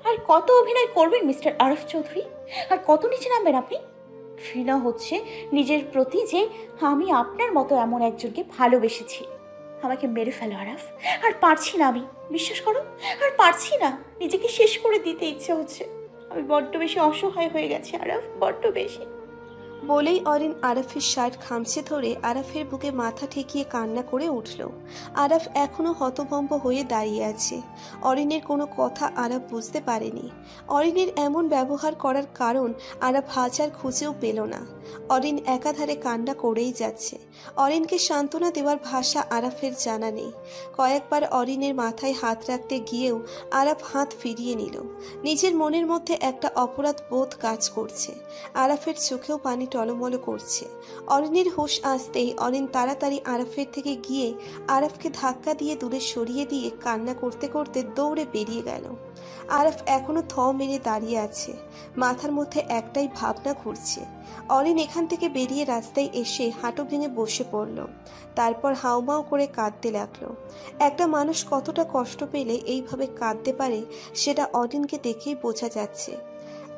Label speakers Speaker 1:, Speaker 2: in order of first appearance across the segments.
Speaker 1: আর কত অভিনয় করবেন মিস্টার আরফ চৌধুরী? আর কত নিচে নামবেন আপনি? ঘৃণা হচ্ছে নিজের প্রতি যে আমি আপনার মতো এমন একজনকে ভালোবেসেছি। আমাকে মেরে ফেলো আরাফ, আর পারছি না আমি, বিশ্বাস করো, আর পারছি না। নিজেকে শেষ করে দিতে ইচ্ছে হচ্ছে। আমি বড্ড বেশি অসহায় হয়ে গেছি আরাফ, বড্ড বেশি।
Speaker 2: বলেই অরিন আরাফের শার্ট খামচে ধরে আরাফের বুকে মাথা ঠেকিয়ে কান্না করে উঠল। আরাফ এখনো হতভম্ব হয়ে দাঁড়িয়ে আছে। অরিনের কোনো কথা আরাফ বুঝতে পারেনি। অরিনের এমন ব্যবহার করার কারণ আরাফ হাজার খুঁজেও পেল না। অরিন একাধারে কান্না করেই যাচ্ছে। অরিনকে সান্ত্বনা দেওয়ার ভাষা আরাফের জানা নেই। কয়েকবার অরিনের মাথায় হাত রাখতে গিয়েও আরাফ হাত ফিরিয়ে নিল। নিজের মনের মধ্যে একটা অপরাধ বোধ কাজ করছে। আরাফের চোখেও পানি টলমল করছে। অরিনের হুঁশ আসতেই অরিন তাড়াতাড়ি আরাফের থেকে গিয়ে আরাফকে ধাক্কা দিয়ে দূরে সরিয়ে দিয়ে কান্না করতে করতে দৌড়ে বেরিয়ে গেল। আরাফ এখনো থ মেরে দাঁড়িয়ে আছে। মাথার মধ্যে একটাই ভাবনা ঘুরছে। অরিন এখান থেকে বেরিয়ে রাস্তায় এসে হাঁটু ভেঙে বসে পড়ল। তারপর হাউমাউ করে কাঁদতে লাগলো। একটা মানুষ কতটা কষ্ট পেলে এইভাবে কাঁদতে পারে সেটা অরিনকে দেখেই বোঝা যাচ্ছে।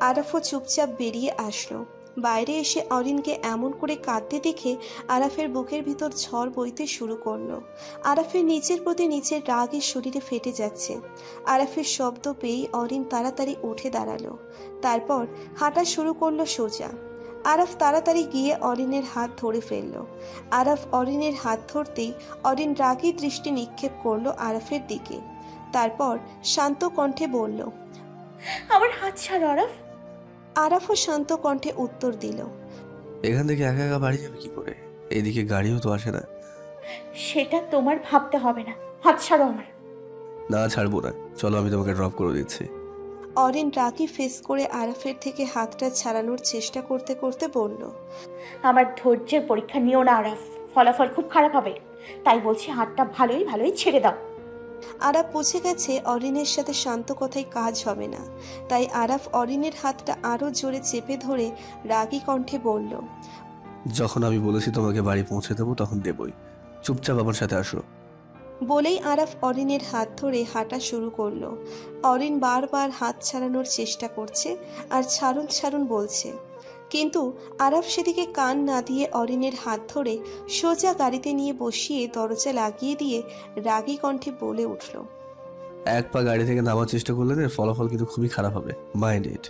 Speaker 2: আরাফও চুপচাপ বেরিয়ে আসলো। বাইরে এসে অরিনকে এমন করে কাঁদতে দেখে আরাফের বুকের ভিতর ঝড় বইতে শুরু করলো। আরাফের নিচের প্রতি নিচের রাগের শরীরে ফেটে যাচ্ছে। আরাফের শব্দ পেয়েই অরিন তাড়াতাড়ি উঠে দাঁড়ালো। তারপর হাঁটা শুরু করলো সোজা। আরাফ তাড়াতাড়ি গিয়ে অরিনের হাত ধরে ফেললো। আরাফ অরিনের হাত ধরতেই অরিন রাগী দৃষ্টি নিক্ষেপ করলো আরাফের দিকে। তারপর শান্ত কণ্ঠে বলল,
Speaker 1: আমার হাত ছাড়ো আরাফ।
Speaker 2: আরাফও শান্ত কণ্ঠে উত্তর দিল,
Speaker 3: এখান থেকে একা একা বাড়ি যাবে কি করে? এদিকে গাড়িও তো আসে না।
Speaker 1: সেটা তোমার ভাবতে হবে না, হাত ছাড়ো আমার।
Speaker 3: না, ছাড়বো না, চলো আমি তোমাকে ড্রপ করে দিচ্ছি।
Speaker 2: অরিন রাগি ফেস করে আরাফের থেকে হাতটা ছাড়ানোর চেষ্টা করতে করতে বলল,
Speaker 1: আমার ধৈর্যের পরীক্ষা নিও না আরাফ, ফলাফল খুব খারাপ হবে। তাই বলছি হাতটা ভালোই ভালোই ছেড়ে দাও।
Speaker 2: আরাফ বুঝে গেছে অরিনের সাথে শান্ত কথায় কাজ হবে না। তাই আরাফ অরিনের হাতটা আরো জোরে চেপে ধরে রাগী কণ্ঠে বলল,
Speaker 3: যখন আমি বলেছি তোমাকে বাড়ি পৌঁছে দেবো তখন দেবই, চুপচাপ আমার সাথে আসো।
Speaker 2: বলেই আরাফ অরিনের হাত ধরে হাঁটা শুরু করলো। অরিন বারবার হাত ছাড়ানোর চেষ্টা করছে আর ছাড়ুন ছাড়ুন বলছে, কিন্তু আরাফ সেদিকে কান না দিয়ে অরিনের হাত ধরে সোজা গাড়িতে নিয়ে বসিয়ে দরজা লাগিয়ে দিয়ে রাগী কণ্ঠে বলে উঠল,
Speaker 3: এক পা গাড়ি থেকে নামার চেষ্টা করলে এর ফলাফল কিন্তু খুবই খারাপ হবে, মাইন্ড ইট।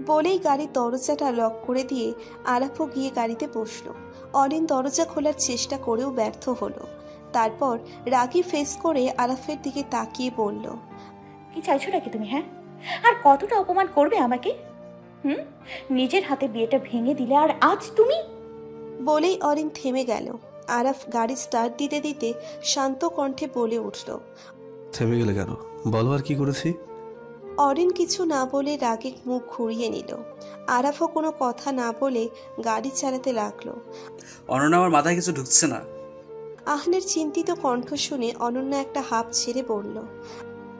Speaker 2: বলেই গাড়ির দরজাটা লক করে দিয়ে আরাফও গিয়ে গাড়িতে বসলো। অরিন দরজা খোলার চেষ্টা করেও ব্যর্থ হলো। তারপর রাগী ফেস করে আরাফের দিকে তাকিয়ে বলল,
Speaker 1: কি চাইছো নাকি তুমি? হ্যাঁ, আর কতটা অপমান করবে আমাকে? নিজের হাতে বিয়েটা ভেঙে দিলে, আর আজ তুমি।
Speaker 2: বলেই অরিন থেমে গেল। আরাফ গাড়ি স্টার্ট দিতে দিতে শান্ত কণ্ঠে বলে উঠল,
Speaker 3: থেমে গেলে কেন? বলো আর কি করেছি?
Speaker 2: অরিন কিছু না বলে রাগে মুখ ঘুরিয়ে নিল। আরাফও কোনো কথা না বলে গাড়ি চালাতে লাগলো।
Speaker 4: অনন্যা, আমার মাথায় কিছু ঢুকছে না।
Speaker 2: আহনের চিন্তিত কণ্ঠ শুনে অনন্যা একটা হাঁপ ছেড়ে বলল,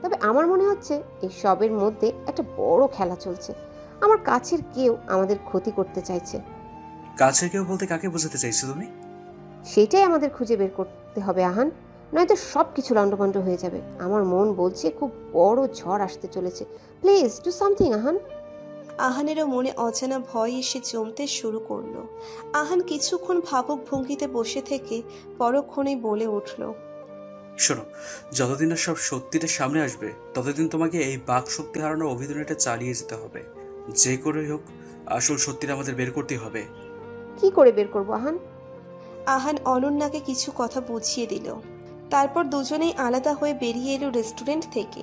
Speaker 5: তবে আমার মনে হচ্ছে এই সবের মধ্যে একটা বড় খেলা চলছে। আমার কাছের কেউ আমাদের ক্ষতি করতে চাইছে।
Speaker 4: কাছের কেউ বলতে কাকে বোঝাতে চাইছো তুমি?
Speaker 5: সেটাই আমাদের খুঁজে বের করতে হবে আহান, নয়তো সব কিছু লন্ডভন্ড হয়ে যাবে। আমার মন বলছে খুব বড় ঝড় আসতে চলেছে। Please do something Ahaan.
Speaker 2: আহানেরও মনে অজানা ভয় এসে জমতে শুরু করলো। আহান কিছুক্ষণ ভাবুক ভঙ্গিতে বসে থেকে পরক্ষণেই বলে উঠল,
Speaker 4: শোনো, যতদিন না সব সত্যিটা সামনে আসবে ততদিন তোমাকে এই বাক শক্তি হারানোর অভিযানটা চালিয়ে যেতে হবে। যে করেই হোক আসল সত্যিটা আমাদের বের করতে হবে।
Speaker 5: কি করে বের করবো আহান?
Speaker 2: আহান অনন্যাকে কিছু কথা বুঝিয়ে দিল। তারপর দুজনেই আলাদা হয়ে বেরিয়ে এলো রেস্টুরেন্ট থেকে।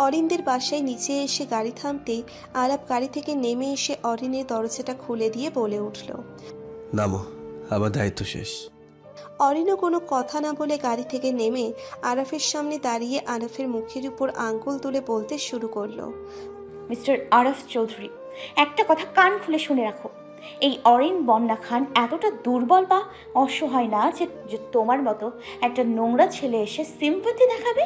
Speaker 2: অরিনদের বাসায় নিচে এসে গাড়ি থামতেই আলাপ গাড়ি থেকে নেমে এসে অরিনের দরজাটা খুলে দিয়ে বলে উঠল,
Speaker 3: নামো, আমার দায়িত্ব শেষ।
Speaker 2: অরিনও কোনো কথা না বলে গাড়ি থেকে নেমে আরাফের সামনে দাঁড়িয়ে আরাফের মুখের উপর আঙ্গুল তুলে বলতে শুরু করলো,
Speaker 1: মিস্টার আরফ চৌধুরী, একটা কথা কান খুলে শুনে রাখো। এই অরিন বন্যা খান এতটা দুর্বল বা অসহায় না যে তোমার মতো একটা নোংরা ছেলে এসে সিম্পাথি দেখাবে।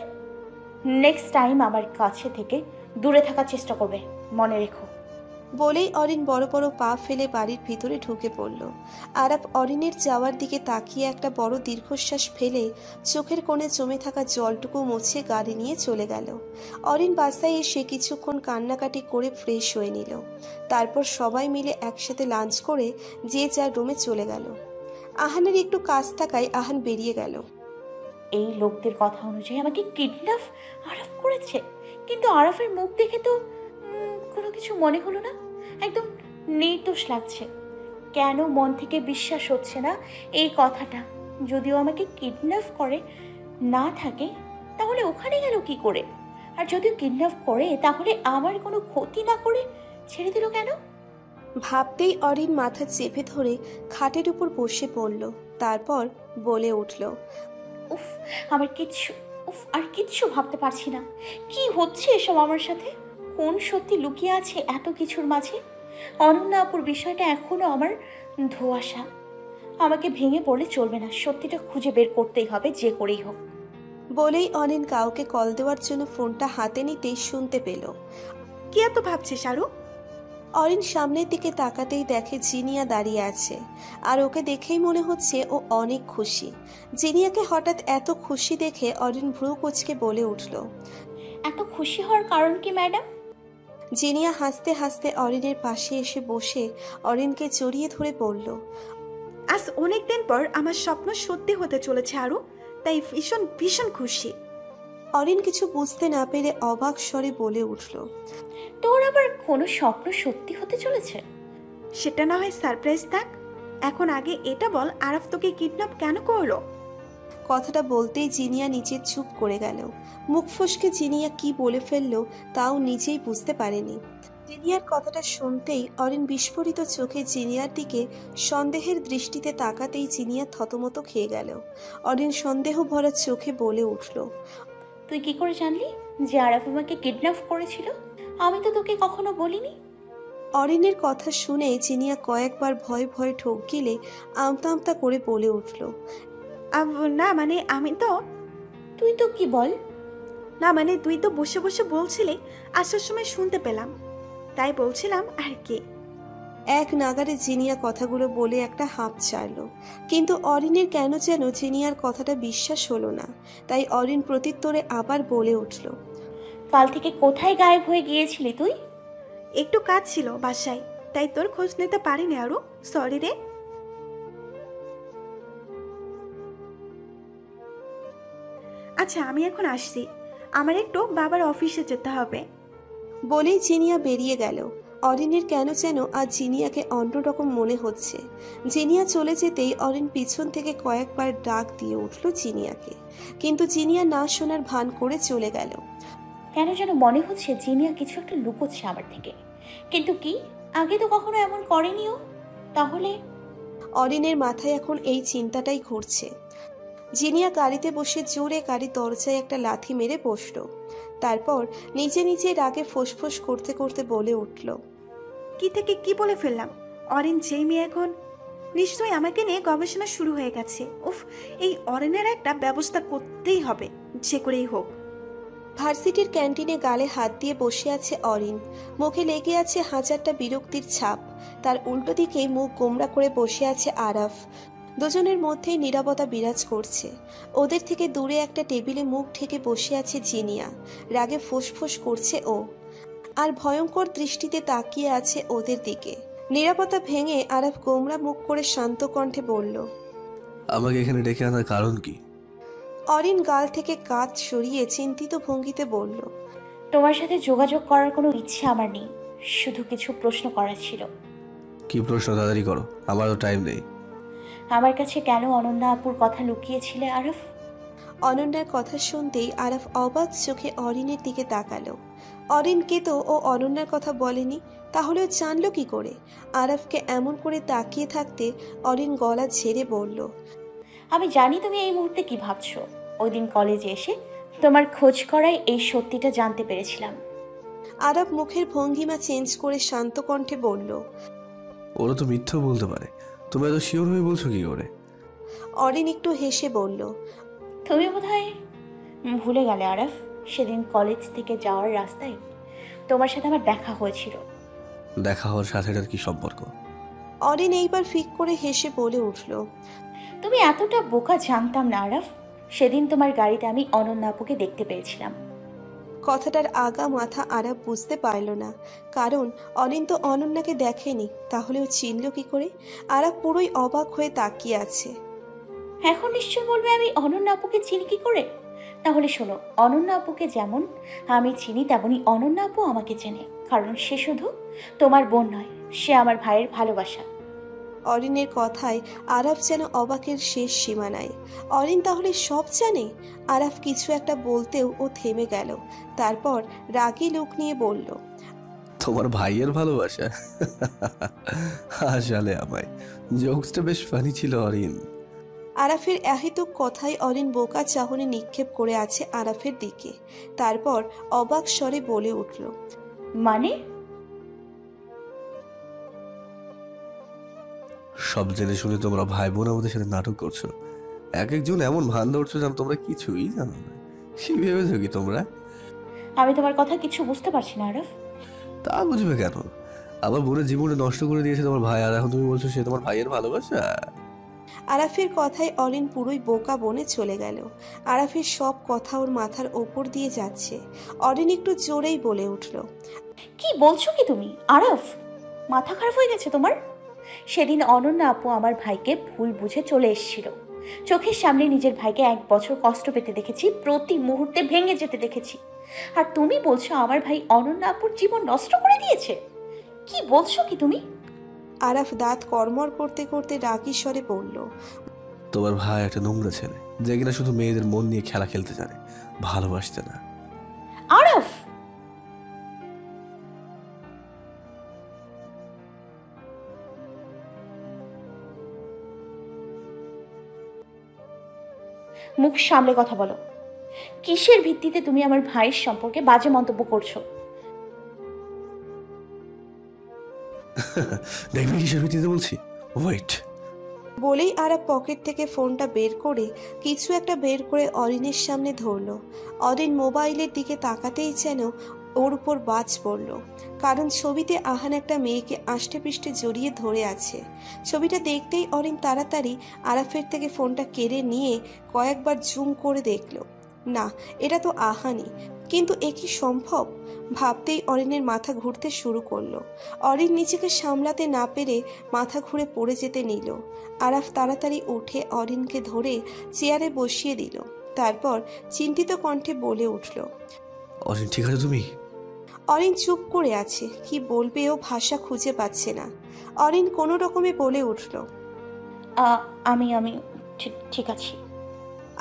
Speaker 1: নেক্সট টাইম আমার কাছে থেকে দূরে থাকার চেষ্টা করবে, মনে রেখো।
Speaker 2: বলেই অরিন বড় বড় পা ফেলে বাড়ির ভিতরে ঢুকে পড়ল। আরাফ অরিনের যাওয়ার দিকে তাকিয়ে একটা বড় দীর্ঘশ্বাস ফেলে চোখের কোণে জমে থাকা জলটুকু মুছে গাড়ি নিয়ে চলে গেল। অরিন বাসায় এসে কিছুক্ষণ কান্নাকাটি করে ফ্রেশ হয়ে নিল। তারপর সবাই মিলে একসাথে লাঞ্চ করে যে যার রুমে চলে গেল। আহানের একটু কাজ থাকায় আহান বেরিয়ে গেল।
Speaker 1: এই লোকদের কথা অনুযায়ী আমাকে কিডন্যাপ আরাফ করেছে, কিন্তু আরাফের মুখ দেখে তো কোনো কিছু মনে হলো না। একদম নির্দোষ লাগছে। কেন মন থেকে বিশ্বাস হচ্ছে না এই কথাটা? যদিও আমাকে কিডন্যাপ করে না থাকে তাহলে ওখানে গেল কি করে? আর যদিও কিডন্যাপ করে তাহলে আমার কোনো ক্ষতি না করে ছেড়ে দিল কেন?
Speaker 2: ভাবতেই অরিন মাথা চেপে ধরে খাটের উপর বসে পড়ল। তারপর বলে উঠল,
Speaker 1: উফ, আমার কিচ্ছু আর কিচ্ছু ভাবতে পারছি না। কি হচ্ছে এসব আমার সাথে? কোন সত্যি লুকিয়ে আছে এত কিছুর মাঝে? অনন্যা আপুর বিষয়টা এখনো আমার ধোঁয়াশা। আমাকে ভেঙে পড়লে চলবে না, সত্যিটা খুঁজে বের করতেই হবে যে করেই হোক।
Speaker 2: বলেই অনিন কাউকে কল দেওয়ার জন্য ফোনটা হাতে নিতেই শুনতে পেল।
Speaker 6: কি এত ভাবছিস আরু?
Speaker 2: অরিন সামনের দিকে তাকাতেই দেখে জিনিয়া দাঁড়িয়ে আছে, আর ওকে দেখেই মনে হচ্ছে ও অনেক খুশি। জিনিয়াকে হঠাৎ এত খুশি দেখে অরিন ভ্রু কুঁচকে বলে উঠল,
Speaker 1: এত খুশি হওয়ার কারণ কি ম্যাডাম?
Speaker 2: জিনিয়া হাসতে হাসতে অরিনের পাশে এসে বসে অরিনকে জড়িয়ে ধরে বলল,
Speaker 6: আজ অনেকদিন পর আমার স্বপ্ন সত্যি হতে চলেছে আরু, তাই ভীষণ ভীষণ খুশি।
Speaker 2: অরিন কিছু বুঝতে না পেরে অবাক স্বরে বলে উঠল,
Speaker 1: তোর আবার কোনো স্বপ্ন সত্যি হতে চলেছে?
Speaker 6: সেটা না হয় সারপ্রাইজ থাক, এখন আগে এটা বল আরাফ তোকে কিডন্যাপ কেন করলো?
Speaker 2: কথাটা বলতেই জিনিয়া নিচে চুপ করে গেল। মুখ ফসকে জিনিয়া কি বলে ফেললো তাও নিজেই বুঝতে পারেনি। জিনিয়ার কথাটা শুনতেই অরিন বিস্ফোরিত চোখে জিনিয়ার দিকে সন্দেহের দৃষ্টিতে তাকাতেই জিনিয়া থতমত খেয়ে গেল। অরিন সন্দেহ ভরা চোখে বলে উঠল,
Speaker 1: তুই কি করে জানলি যে আরাফ আমাকে কিডন্যাপ করেছিল? আমি তো তোকে কখনো বলিনি।
Speaker 2: অরিনের কথা শুনে জিনিয়া কয়েকবার ভয়ে ভয়ে ঠোক গিলে আমতা আমতা করে বলে উঠল,
Speaker 6: না মানে আমি তো
Speaker 1: তুই তো কি বল?
Speaker 6: না মানে তুই তো বসে বসে বলছিলি, আসার সময় শুনতে পেলাম, তাই বলছিলাম আর কি।
Speaker 2: এক নাগারে জিনিয়া কথাগুলো বলে একটা হাঁপ ছাড়ল, কিন্তু অরিনের কেন যেন জিনিয়ার কথাটা বিশ্বাস হলো না। তাই অরিন প্রত্যুত্তরে আবার বলে উঠল,
Speaker 1: কাল থেকে কোথায় গায়েব হয়ে গিয়েছিলি তুই?
Speaker 6: একটু কাজ ছিল বাসায়, তাই তোর খোঁজ নিতে পারিনি আরু, সরি রে। আচ্ছা আমি এখন আসছি, আমার একটু বাবার অফিসে যেতে হবে।
Speaker 2: বলেই জিনিয়া বেরিয়ে গেল। অরিনের কেন যেন আজ জিনিয়াকে অন্যরকম মনে হচ্ছে। জিনিয়া চলে যেতেই অরিন পিছন থেকে কয়েকবার ডাক দিয়ে উঠল জিনিয়াকে, কিন্তু জিনিয়া না শোনার ভান করে চলে গেল।
Speaker 1: কেন যেন মনে হচ্ছে জিনিয়া কিছু একটা লুকোচ্ছে আমার থেকে। কিন্তু কি? আগে তো কখনো এমন করেনিও। তাহলে
Speaker 2: অরিনের মাথায় এখন এই চিন্তাটাই ঘুরছে। জিনিয়া গাড়িতে বসে জোরে গাড়ির দরজায় একটা লাথি মেরে বসল। তারপর নিজে নিজে রাগে ফোঁসফোঁস করতে করতে বলে উঠল,
Speaker 6: কি থেকে কি বলে ফেললাম? অরেন যেই মেয়ে এখন নিশ্চয়ই আমাকে নিয়ে গবেষণা শুরু হয়ে গেছে। উফ, এই অরেনের একটা ব্যবস্থা করতেই হবে, যে করেই হোক।
Speaker 2: ভার্সিটির ক্যান্টিনে গালে হাত দিয়ে বসে আছে অরিন। মুখে লেগে আছে হাজারটা বিরক্তির ছাপ। তার উল্টো দিকে মুখ গোমড়া করে বসে আছে আরাফ। দুজনের মধ্যেই নীরবতা বিরাজ করছে। ওদের থেকে দূরে একটা টেবিলে মুখ ঢেকে বসে আছে জিনিয়া। রাগে ফোঁসফোঁস করছে ও, আর ভয়ঙ্কর দৃষ্টিতে তাকিয়ে আছে ওদের দিকে। নীরবতা ভেঙে আরাফ গোমড়া মুখ করে শান্ত কণ্ঠে বলল,
Speaker 3: আমাকে এখানে ডেকে আনার কারণ কি?
Speaker 2: অরিন গাল থেকে কাঁচ সরিয়ে চিন্তিত ভঙ্গিতে বলল,
Speaker 1: তোমার সাথে যোগাযোগ করার কোনো ইচ্ছে আমার নেই, শুধু কিছু প্রশ্ন করার ছিল।
Speaker 3: কি প্রশ্ন? তাড়াতাড়ি করো, আমারও টাইম নেই।
Speaker 1: আমার কাছে কেন অনন্যা আপুর কথা লুকিয়েছিলে আরফ?
Speaker 2: অনন্যার কথা শুনতেই আরাফ অবাক চোখে অরিনের দিকে তাকালো। অরিনকে তো ও অনন্যার কথা বলেনি, তাহলে ও জানলো কি করে? আরাফকে এমন করে তাকিয়ে থাকতে অরিন গলা ঝেড়ে বলল,
Speaker 1: আমি জানি তুমি এই মুহূর্তে কি ভাবছো। ওই দিন কলেজে এসে তোমার খোঁজ করায় এই সত্যিটা জানতে পেরেছিলাম।
Speaker 2: আরাফ মুখের ভঙ্গিমা চেঞ্জ করে শান্ত কণ্ঠে বলল,
Speaker 3: ওরা তো মিথ্যেও বলতে পারে, তুমি এত শিওর হয়ে বলছো কি করে?
Speaker 2: অরিন একটু হেসে বলল,
Speaker 1: তুমি বোধহয় ভুলে গেলে আরফ, সেদিন কলেজ থেকে যাওয়ার রাস্তায় তোমার সাথে আমার দেখা হয়েছিল।
Speaker 3: দেখা হওয়ার সাথে এটার কি সম্পর্ক?
Speaker 2: অরিন এইবার ফিক করে হেসে বলে উঠল,
Speaker 1: তুমি এতটা বোকা জানতাম না আরাফ। সেদিন তোমার গাড়িতে আমি অনন্যা আপুকে দেখতে পেয়েছিলাম।
Speaker 2: কথাটার আগা মাথা আরাফ বুঝতে পারল না, কারণ অরিন তো অনন্যাকে দেখেনি, তাহলে ও চিনল কি করে? আরাফ পুরোই অবাক হয়ে তাকিয়ে আছে।
Speaker 1: এখন নিশ্চয় বলবে আমি অনন্যা আপুকে চিনি কি করে। তাহলে শোনো, অনন্যা আপুকে যেমন আমি চিনি তেমনি অনন্যা আপু আমাকে চেনে, কারণ সে শুধু তোমার বোন নয়, সে আমার ভাইয়ের ভালোবাসা।
Speaker 2: অরিনের কথায় আরাফ যেন অবাকের শেষ সীমানায়। অরিন তাহলে সব জানে? আরাফ কিছু একটা বলতেও ও থেমে গেল, তারপর রাগী লুক নিয়ে বলল,
Speaker 3: তোমার ভাইয়ের ভালোবাসা? হাসালে আমায়। জোকসটা বেশ ফানি ছিল অরিন।
Speaker 2: আরাফের অহেতুক কথায় অরিন বোকা চাহনি নিক্ষেপ করে আছে আরাফের দিকে, তারপর অবাক স্বরে বলে উঠল,
Speaker 1: মানে?
Speaker 3: সব জেনে শুনে তোমরা ভাই বোন আমাদের সাথে নাটক করছো। এক একজন এমন ভান ধরছো যেন তোমরা কিছুই জানো না। কি ভেবেছো কি তোমরা?
Speaker 1: আমি তোমার কথা কিছু বুঝতে পারছি না আরফ।
Speaker 3: তা বুঝবে কেন? আমার বোনের জীবনে নষ্ট করে দিয়েছে তোমার ভাই, আর এখন তুমি বলছো সে তোমার ভাইয়ের ভালোবাসা?
Speaker 2: আরাফের কথায় অরিন পুরোই বোকা বনে চলে গেল। আরাফের সব কথা ওর মাথার ওপর দিয়ে যাচ্ছে। অরিন একটু জোরেই বলে উঠল,
Speaker 1: কি বলছো কি তুমি আরফ? মাথা খারাপ হয়ে গেছে তোমার? সেদিন অনন্যা আপু আমার ভাইকে ভুল বুঝে চলে এসেছিল। চোখের সামনে নিজের ভাইকে 1 বছর কষ্ট পেতে দেখেছি, প্রতি মুহূর্তে ভেঙে যেতে দেখেছি। আর তুমি বলছো আমার ভাই অনন্যা আপুর জীবন নষ্ট করে দিয়েছে? কি বলছো কি তুমি?
Speaker 2: আরাফ দাঁত কড়মড় করতে করতে রাগী স্বরে বলল,
Speaker 3: তোমার ভাই একটা নোংরা ছেলে, যে কিনা শুধু মেয়েদের মন নিয়ে খেলা খেলতে জানে, ভালোবাসতে না।
Speaker 1: আরফ! মুখ সামলে কথা বলো। কিসের ভিত্তিতে তুমি আমার ভাইয়ের সম্পর্কে বাজে মন্তব্য করছো?
Speaker 3: দেখবে কিসের ভিত্তিতে বলছি? ওয়েট।
Speaker 2: বলেই আরাফ পকেট থেকে ফোনটা বের করে কিছু একটা বের করে অরিনের সামনে ধরল। অরিন মোবাইলের দিকে তাকাতেই যেন ওর উপর বাজ পড়ল, কারণ ছবিতে আহান একটা মেয়েকে আষ্টে পৃষ্ঠে জড়িয়ে ধরে আছে। ছবিটা দেখতেই অরিন তাড়াতাড়ি আরাফের থেকে ফোনটা কেড়ে নিয়ে কয়েকবার জুম করে দেখল। না, এটা তো আহানই, কিন্তু এ কি সম্ভব? ভাবতেই অরিনের মাথা ঘুরতে শুরু করলো। অরিন নিজেকে সামলাতে না পেরে মাথা ঘুরে পড়ে যেতে নিল। আরাফ তাড়াতাড়ি উঠে অরিনকে ধরে চেয়ারে বসিয়ে দিল, তারপর চিন্তিত কণ্ঠে বলে উঠল,
Speaker 3: অরিন ঠিক আছে তুমি?
Speaker 2: অরিন চুপ করে আছে, কি বলবে ও ভাষা খুঁজে পাচ্ছে না। অরিন কোনো রকমে বলে উঠল,
Speaker 1: আমি আমি ঠিক আছি।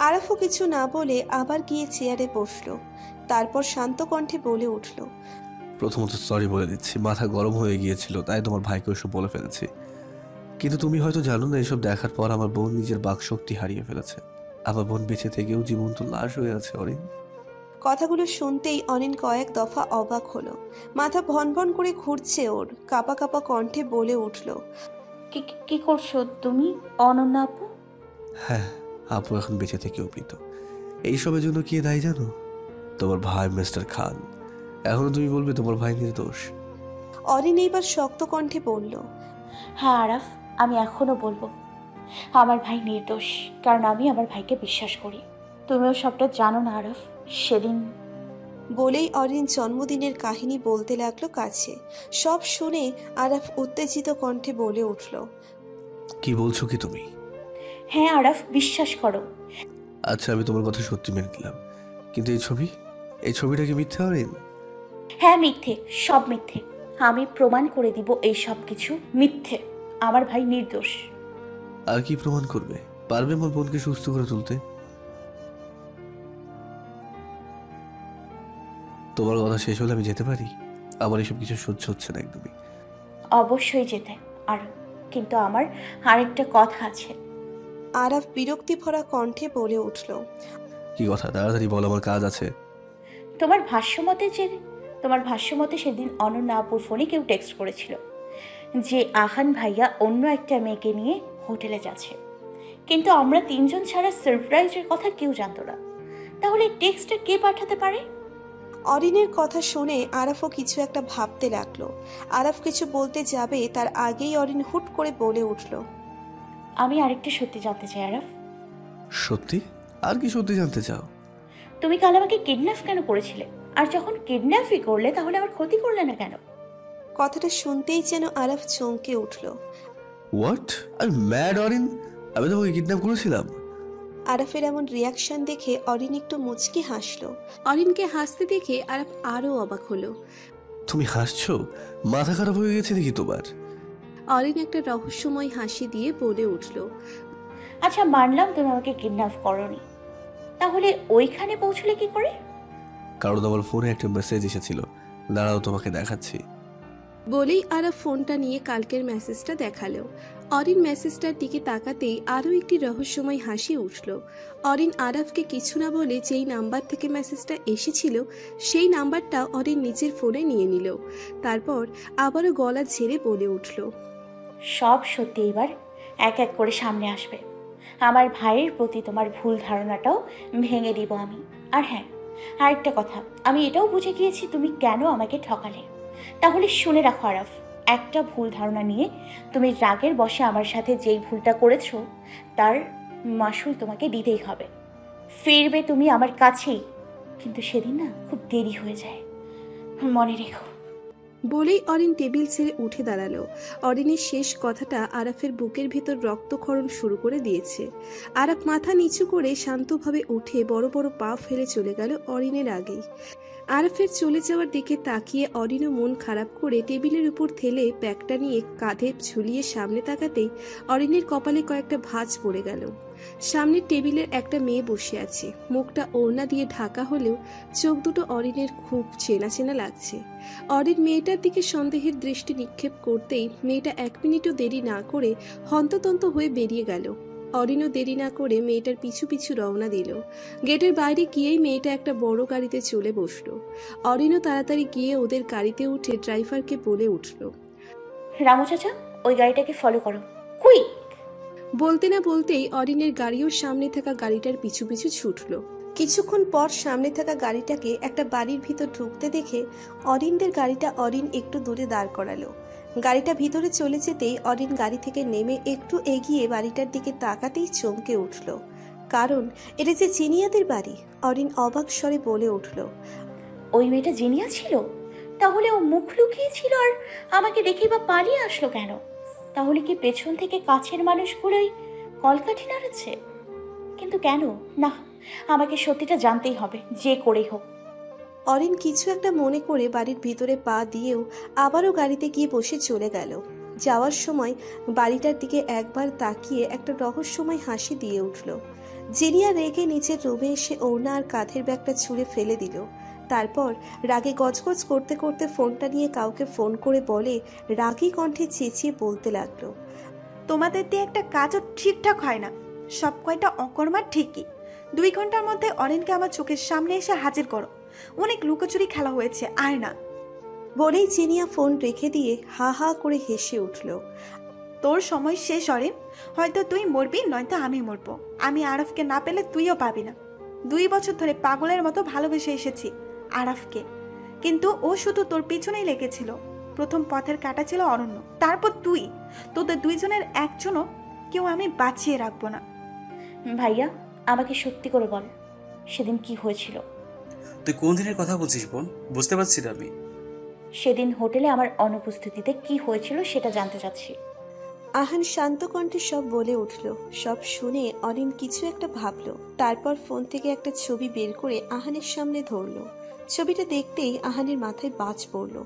Speaker 2: আরাফও কিছু না বলে আবার গিয়ে চেয়ারে বসলো, তারপর শান্ত কণ্ঠে বলে উঠল,
Speaker 3: প্রথমত সরি বলে দিচ্ছি, মাথা গরম হয়ে গিয়েছিল তাই তোমার ভাইকে ওসব বলে ফেলেছি। কিন্তু তুমি হয়তো জানো না, এসব দেখার পর আমার বোন নিজের বাকশক্তি হারিয়ে ফেলেছে। আমার বোন বেঁচে থেকেও জীবন্ত লাশ হয়ে আছে অরিন।
Speaker 2: কথাগুলো শুনতেই অনিন কয়েক দফা অবাক হলো। মাথা ভনভন করে ঘুরছে ওর, কাপা কাপা কণ্ঠে বলে উঠল,
Speaker 1: কি করছো তুমি অনন্যা আপু?
Speaker 3: হ্যাঁ, আপু এখন বেঁচে থেকেও মৃত। এইসবের জন্য কে দায়ী জানো? তোমার ভাই মিস্টার খান। এখনো তুমি বলবে তোমার ভাই নির্দোষ?
Speaker 2: অরিন এইবার শক্ত কণ্ঠে বলল,
Speaker 1: হ্যাঁ আরাফ, আমি এখনো বলবো আমার ভাই নির্দোষ, কারণ আমি আমার ভাইকে বিশ্বাস করি। তুমিও সবটা জানো না আরাফ। সেদিন
Speaker 2: বলেই অরিন জন্মদিনের কাহিনী বলতে লাগলো কাছে। সব শুনে আরাফ উত্তেজিত কণ্ঠে বলে উঠল,
Speaker 3: কি বলছো কি তুমি?
Speaker 1: হ্যাঁ আরাফ, বিশ্বাস করো।
Speaker 3: আচ্ছা, আমি তোমার কথা সত্যি মেনে নিলাম, কিন্তু এই ছবিটা কি মিথ্যা অরিন?
Speaker 1: হ্যাঁ মিথ্যে, সব মিথ্যে। আমি প্রমাণ করে দিব এই সব কিছু মিথ্যে। আমার ভাই নির্দোষ।
Speaker 3: আর কি প্রমাণ করবে? পারবে আমার বোনকে সুস্থ করে তুলতে? তোমার কথা শেষ হলে আমি যেতে পারি? আমার এসব কিছু সহ্য হচ্ছে না একদমই।
Speaker 1: অবশ্যই যেতে আর, কিন্তু আমার আরেকটা কথা আছে।
Speaker 2: আরাফ বিরক্তি ভরা কণ্ঠে বলে উঠল,
Speaker 3: কি কথা? তাড়াতাড়ি বল, আমার কাজ আছে।
Speaker 1: তোমার ভাষ্যমতে সেদিন অনন্যা আপুর ফোনে কেউ টেক্সট করেছিল যে আহান ভাইয়া অন্য একটা মেয়েকে নিয়ে হোটেলে যাচ্ছে, কিন্তু আমরা 3 জন ছাড়া সারপ্রাইজের কথা কেউ জানতো না। তাহলে টেক্সটটা কে পাঠাতে পারে?
Speaker 2: অরিনের কথা শুনে আরাফও কিছু একটা ভাবতে লাগলো। আরাফ কিছু বলতে যাবে তার আগেই অরিন হুট করে বলে উঠল,
Speaker 1: আমি আরেকটা সত্যি জানতে চাই আরাফ।
Speaker 3: সত্যি? আর কি সত্যি জানতে চাও?
Speaker 1: তুমি কাল আমাকে কিডন্যাপ কেন করেছিলে? আর যখন কিডন্যাপই করলে তাহলে আমার ক্ষতি করলে না কেন?
Speaker 2: কথাটা শুনতেই যেন আরাফ চমকে উঠল।
Speaker 3: হোয়াট? আমি ম্যাড অরিন? আমি তোমাকে কিডন্যাপ করেছিলাম?
Speaker 2: আরাফের এমন রিয়াকশন দেখে অরিন একটু মুচকি হাসলো। অরিনকে হাসতে দেখে আরাফ আরো অবাক হলো।
Speaker 3: তুমি হাসছো? মাথা খারাপ হয়ে গেছে দেখি তোমার।
Speaker 2: অরিন একটা রহস্যময় হাসি দিয়ে বলে উঠল,
Speaker 1: আচ্ছা মানলাম তুমি আমাকে কিডন্যাপ করোনি, তাহলে ওইখানে পৌঁছলে কি করে?
Speaker 3: কারণ আমার ফোনে একটা মেসেজ এসেছিল, দাঁড়াও তোমাকে দেখাচ্ছি।
Speaker 2: বলেই আরাফ ফোনটা নিয়ে কালকের মেসেজটা দেখালো। অরিন মেসেজটার দিকে তাকাতেই আরও একটি রহস্যময় হাসি উঠল। অরিন আরাফকে কিছু না বলে যেই নাম্বার থেকে মেসেজটা এসেছিল সেই নাম্বারটা অরিন নিজের ফোনে নিয়ে নিল। তারপর আবারও গলা ঝেড়ে বলে উঠল,
Speaker 1: সব সত্যি এবার এক এক করে সামনে আসবে। আমার ভাইয়ের প্রতি তোমার ভুল ধারণাটাও ভেঙে দিব আমি। আর হ্যাঁ, আরেকটা কথা, আমি এটাও বুঝে গিয়েছি তুমি কেন আমাকে ঠকালে। তাহলে শুনে রাখো আরাফ, একটা ভুল ধারণা নিয়ে তুমি রাগের বশে আমার সাথে যেই ভুলটা করেছো তার মাসুল তোমাকে দিতেই হবে। ফিরবে তুমি আমার কাছেই, কিন্তু সেদিন না খুব দেরি হয়ে যায়, মনে রেখো।
Speaker 2: বলেই অরিন টেবিল ছেড়ে উঠে দাঁড়ালো। অরিনের শেষ কথাটা আরাফের বুকের ভেতর রক্তক্ষরণ শুরু করে দিয়েছে। আরাফ মাথা নিচু করে শান্তভাবে উঠে বড় বড় পা ফেলে চলে গেল অরিনের আগেই। আরাফের চলে যাওয়ার দিকে তাকিয়ে অরিনও মন খারাপ করে টেবিলের উপর ঠেলে ব্যাগটা নিয়ে কাঁধে ঝুলিয়ে সামনে তাকাতেই অরিনের কপালে কয়েকটা ভাঁজ পড়ে গেল। সামনের টেবিলের একটা মেয়ে বসে আছে, মুখটা ওড়না দিয়ে ঢাকা হলেও চোখ দুটো অরিনের খুব চেনা চেনা লাগছে। অরিন মেয়েটার দিকে সন্দেহের দৃষ্টি নিক্ষেপ করতেই মেয়েটা 1 মিনিটও দেরি না করে হন্ততন্ত হয়ে বেরিয়ে গেল। অরিনও দেরি না করে মেয়েটার পিছু পিছু রওনা দিল। গেটের বাইরে গিয়েই মেয়েটা একটা বড় গাড়িতে চলে বসলো। অরিনও তাড়াতাড়ি গিয়ে ওদের গাড়িতে উঠে ড্রাইভারকে বলে উঠল,
Speaker 1: রামু চাচা, ওই গাড়িটাকে ফলো করো, কুইক।
Speaker 2: বলতে না বলতেই অরিনের গাড়িও সামনে থাকা গাড়িটার পিছু পিছু ছুটলো। কিছুক্ষণ পর সামনে থাকা গাড়িটাকে একটা বাড়ির ভিতর ঢুকতে দেখে অরিনদের গাড়িটা অরিন একটু দূরে দাঁড় করালো। গাড়িটা ভিতরে চলে যেতেই অরিন গাড়ি থেকে নেমে একটু এগিয়ে বাড়িটার দিকে তাকাতেই চমকে উঠল, কারণ এটা যে জিনিয়াদের বাড়ি। অরিন অবাক স্বরে বলে উঠল,
Speaker 1: ওই মেয়েটা জিনিয়া ছিল? তাহলে ও মুখ লুকিয়েছিল আর আমাকে দেখেই বা পালিয়ে আসলো কেন? তাহলে কি পেছন থেকে কাছের মানুষগুলোই কলকাঠি নাড়াচ্ছে? কিন্তু কেন? না, আমাকে সত্যিটা জানতেই হবে, যে করেই হোক।
Speaker 2: অরিন কিছু একটা মনে করে বাড়ির ভিতরে পা দিয়েও আবারও গাড়িতে গিয়ে বসে চলে গেল। যাওয়ার সময় বাড়িটার দিকে একবার তাকিয়ে একটা রহস্যময় হাসি দিয়ে উঠল। জিনিয়া রেগে নিচের রুমে এসে ওড়না আর কাঁধের ব্যাগটা ছুঁড়ে ফেলে দিল। তারপর রাগে গজগজ করতে করতে ফোনটা নিয়ে কাউকে ফোন করে বলে রাগী কণ্ঠে চেঁচিয়ে বলতে লাগলো,
Speaker 6: তোমাদের দিয়ে একটা কাজও ঠিকঠাক হয় না, সব কয়টা অকর্মার ঠিকই। 2 ঘন্টার মধ্যে অরিনকে আমার চোখের সামনে এসে হাজির করো। অনেক লুকোচুরি খেলা হয়েছে, আর না।
Speaker 2: বলেই জিনিয়া ফোন রেখে দিয়ে হা হা করে হেসে উঠল।
Speaker 6: তোর সময় শেষ অরিন, হয়তো তুই মরবি নয়তো আমি মরবো। আমি আরাফকে না পেলে তুইও পাবি না। 2 বছর ধরে পাগলের মতো ভালোবেসে এসেছি আরাফকে, কিন্তু ও শুধু তোর পিছনেই লেগেছিল। প্রথম পথের কাটা ছিল অরণ্য, তারপর তুই। তোদের 2 জনের একজনও কেউ আমি বাঁচিয়ে রাখবো না।
Speaker 1: ভাইয়া, আমাকে সত্যি করে বল, সেদিন কি হয়েছিল?
Speaker 4: তুই কোন দিনের কথা বলছিস বোন? বুঝতে পারছি না আমি।
Speaker 1: সেদিন হোটেলে আমার অনুপস্থিতিতে কি হয়েছিল সেটা জানতে চাচ্ছি।
Speaker 2: আহান শান্ত কণ্ঠে সব বলে উঠল। সব শুনে অরিন কিছু একটা ভাবলো। তারপর ফোন থেকে একটা ছবি বের করে আহানের সামনে ধরলো। ছবিটা দেখতেই আহানের মাথায় বাজ পড়ল।